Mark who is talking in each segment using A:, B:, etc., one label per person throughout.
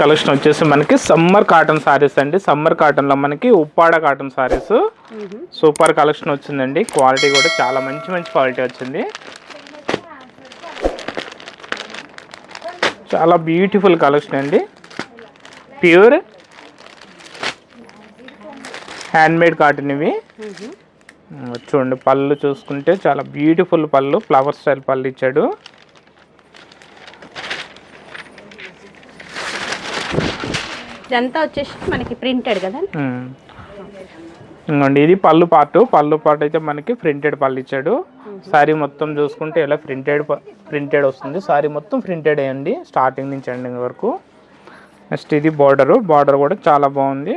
A: Collection వచ్చేసి మనకి summer cotton saris అండి. సమ్మర్ కాటన్ లో మనకి Uppada cotton saris super collection వచ్చిందండి. క్వాలిటీ కూడా చాలా మంచి మంచి క్వాలిటీ వచ్చింది. చాలా బ్యూటిఫుల్ కలెక్షన్ అండి. ప్యూర్ హ్యాండ్మేడ్ కాటన్ ఇవి. చూడండి పళ్ళు చూసుకుంటే చాలా బ్యూటిఫుల్ పళ్ళు, ఫ్లవర్ స్టైల్ పళ్ళు ఇచ్చాడు.
B: ఇదంతా వచ్చేసి మనకి ప్రింటెడ్ కదా.
A: ఇంకోండి ఇది పళ్ళు పార్ట్ అయితే మనకి ప్రింటెడ్ పళ్ళు ఇచ్చాడు. సారీ మొత్తం చూసుకుంటే ఇలా ప్రింటెడ్ వస్తుంది. సారీ మొత్తం ప్రింటెడ్ అయ్యండి స్టార్టింగ్ నుంచి ఎండింగ్ వరకు. నెక్స్ట్ ఇది బార్డర్ కూడా చాలా బాగుంది.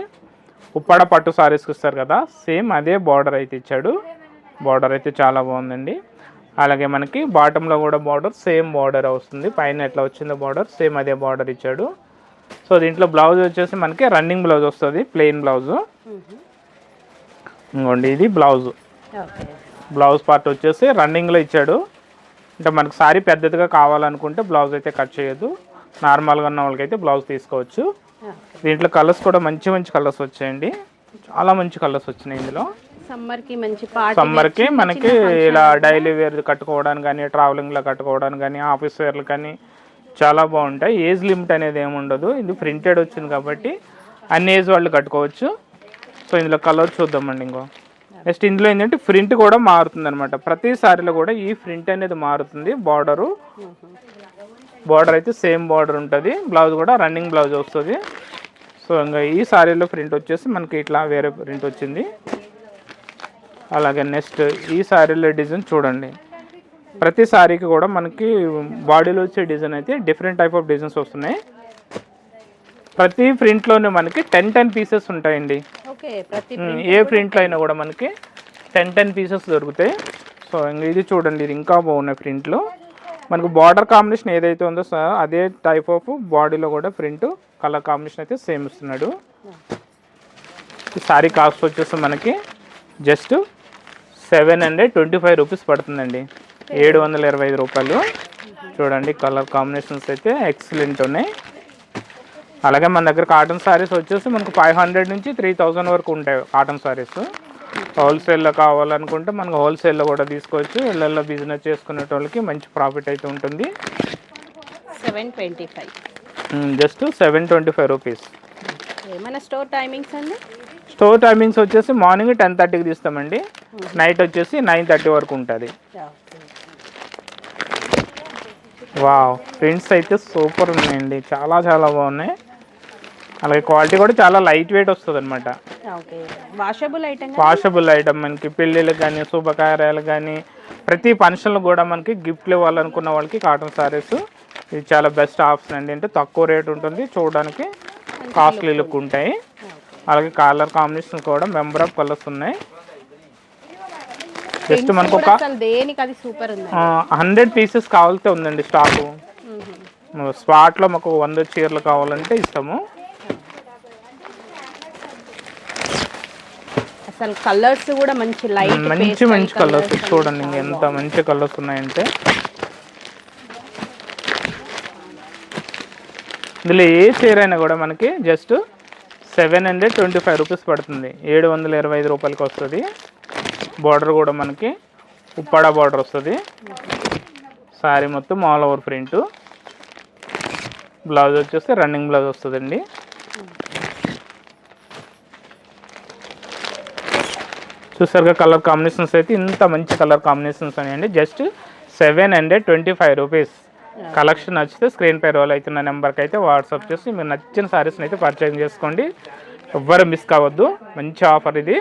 A: ఉప్పాడ పట్టు సారీస్కి ఇస్తారు కదా, సేమ్ అదే బార్డర్ అయితే ఇచ్చాడు. బార్డర్ అయితే చాలా బాగుందండి. అలాగే మనకి బాటంలో కూడా బార్డర్ సేమ్ బార్డర్ వస్తుంది. పైన ఎట్లా వచ్చిందో బార్డర్ సేమ్ అదే బార్డర్ ఇచ్చాడు. సో దీంట్లో బ్లౌజ్ వచ్చేసి మనకి రన్నింగ్ బ్లౌజ్ వస్తుంది, ప్లెయిన్ బ్లౌజ్. ఇంకోండి ఇది బ్లౌజ్ పార్ట్ వచ్చేసి రన్నింగ్లో ఇచ్చాడు. అంటే మనకి సారీ పెద్దదిగా కావాలనుకుంటే బ్లౌజ్ అయితే కట్ చేయొద్దు, నార్మల్గా ఉన్న వాళ్ళకైతే బ్లౌజ్ తీసుకోవచ్చు. దీంట్లో కలర్స్ కూడా మంచి మంచి కలర్స్ వచ్చాయండి. చాలా మంచి కలర్స్ వచ్చినాయి ఇందులో. సమ్మర్కి మనకి ఇలా డైలీ వేర్ కట్టుకోవడానికి కానీ, ట్రావెలింగ్లో కట్టుకోవడానికి కానీ, ఆఫీస్ వేర్లు కానీ చాలా బాగుంటాయి. ఏజ్ లిమిట్ అనేది ఏమి ఉండదు. ఇది ప్రింటెడ్ వచ్చింది కాబట్టి అన్ని ఏజ్ వాళ్ళు కట్టుకోవచ్చు. సో ఇందులో కలర్ చూద్దామండి. నెక్స్ట్ ఇందులో ఏంటంటే ప్రింట్ కూడా మారుతుంది అనమాట. ప్రతి సారీలో కూడా ఈ ప్రింట్ అనేది మారుతుంది. బార్డర్ అయితే సేమ్ బార్డర్ ఉంటుంది. బ్లౌజ్ కూడా రన్నింగ్ బ్లౌజ్ వస్తుంది. సో ఇంకా ఈ సారీలో ప్రింట్ వచ్చేసి మనకి ఇట్లా వేరే ప్రింట్ వచ్చింది. అలాగే నెక్స్ట్ ఈ సారీలో డిజైన్ చూడండి. ప్రతి సారీకి కూడా మనకి బాడీలో వచ్చే డిజైన్ అయితే డిఫరెంట్ టైప్ ఆఫ్ డిజైన్స్ వస్తున్నాయి. ప్రతి ప్రింట్లోనే మనకి 10 పీసెస్ ఉంటాయండి. ఏ ప్రింట్లో అయినా కూడా మనకి 10 పీసెస్ దొరుకుతాయి. సో ఇది చూడండి, ఇది ఇంకా బాగున్నాయి ప్రింట్లో. మనకు బార్డర్ కాంబినేషన్ ఏదైతే ఉందో సార్ అదే టైప్ ఆఫ్ బాడీలో కూడా ప్రింట్ కలర్ కాంబినేషన్ అయితే సేమ్ ఇస్తున్నాడు. ఈ సారీ కాస్ట్ వచ్చేసి మనకి జస్ట్ 725 రూపీస్ పడుతుందండి. 725 రూపాయలు. చూడండి కలర్ కాంబినేషన్స్ అయితే ఎక్సలెంట్ ఉన్నాయి. అలాగే మన దగ్గర కాటన్ సారీస్ వచ్చేసి మనకు 500 నుంచి 3000 వరకు ఉంటాయి కాటన్ సారీస్. హోల్సేల్లో కావాలనుకుంటే మనకు హోల్సేల్లో కూడా తీసుకోవచ్చు. ఇళ్ళల్లో బిజినెస్ చేసుకునే వాళ్ళకి మంచి ప్రాఫిట్ అయితే ఉంటుంది.
B: 725
A: జస్ట్ 725 రూపీస్.
B: మన స్టోర్ టైమింగ్స్ అండి?
A: స్టోర్ టైమింగ్స్ వచ్చేసి మార్నింగ్ 10:30కి తీస్తామండి. నైట్ వచ్చేసి 9:30 వరకు ఉంటుంది. వావ్, ప్రింట్స్ అయితే సూపర్ ఉన్నాయండి. చాలా చాలా బాగున్నాయి. అలాగే క్వాలిటీ కూడా చాలా లైట్ వెయిట్ వస్తుంది అనమాట. వాషబుల్ ఐటమ్ మనకి పెళ్ళిళ్ళకి కానీ, శుభకార్యాలు కానీ, ప్రతి ఫంక్షన్లు కూడా మనకి గిఫ్ట్లు ఇవ్వాలనుకున్న వాళ్ళకి కాటన్ సారీస్ ఇది చాలా బెస్ట్ ఆప్షన్ అండి. అంటే తక్కువ రేట్ ఉంటుంది, చూడడానికి కాస్ట్లీ లుక్ ఉంటాయి. అలాగే కలర్ కాంబినేషన్ కూడా మెంబర్ ఆఫ్ కలర్స్ ఉన్నాయి. జస్ట్ మనకు ఒక 100 పీసెస్ కావాలితే ఉందండి స్టాకు. స్పాట్లో మాకు 100 చీరలు కావాలంటే ఇస్తాము.
B: అసలు కలర్స్ కూడా మంచి లైట్
A: మంచి కలర్స్ చూడండి ఎంత మంచి కలర్స్ ఉన్నాయంటే. ఇందులో ఏ చీర అయినా కూడా మనకి జస్ట్ 725 రూపీస్ పడుతుంది. 725 రూపాయలకి వస్తుంది. బార్డర్ కూడా మనకి ఉప్పాడ బార్డర్ వస్తుంది. సారీ మొత్తం ఆల్ ఓవర్ ప్రింట్. బ్లౌజ్ వచ్చేసి రన్నింగ్ బ్లౌజ్ వస్తుందండి. చూసారుగా కలర్ కాంబినేషన్స్ అయితే ఇంత మంచి కలర్ కాంబినేషన్స్ ఉన్నాయండి. Just 725 rupees. కలెక్షన్ నచ్చితే స్క్రీన్ పై రోల్ అవుతున్న నెంబర్కి అయితే వాట్సాప్ చేసి మీరు నచ్చిన సారీస్ని అయితే పర్చేజ్ చేసుకోండి. ఎవ్వరు మిస్ కావద్దు. మంచి ఆఫర్ ఇది.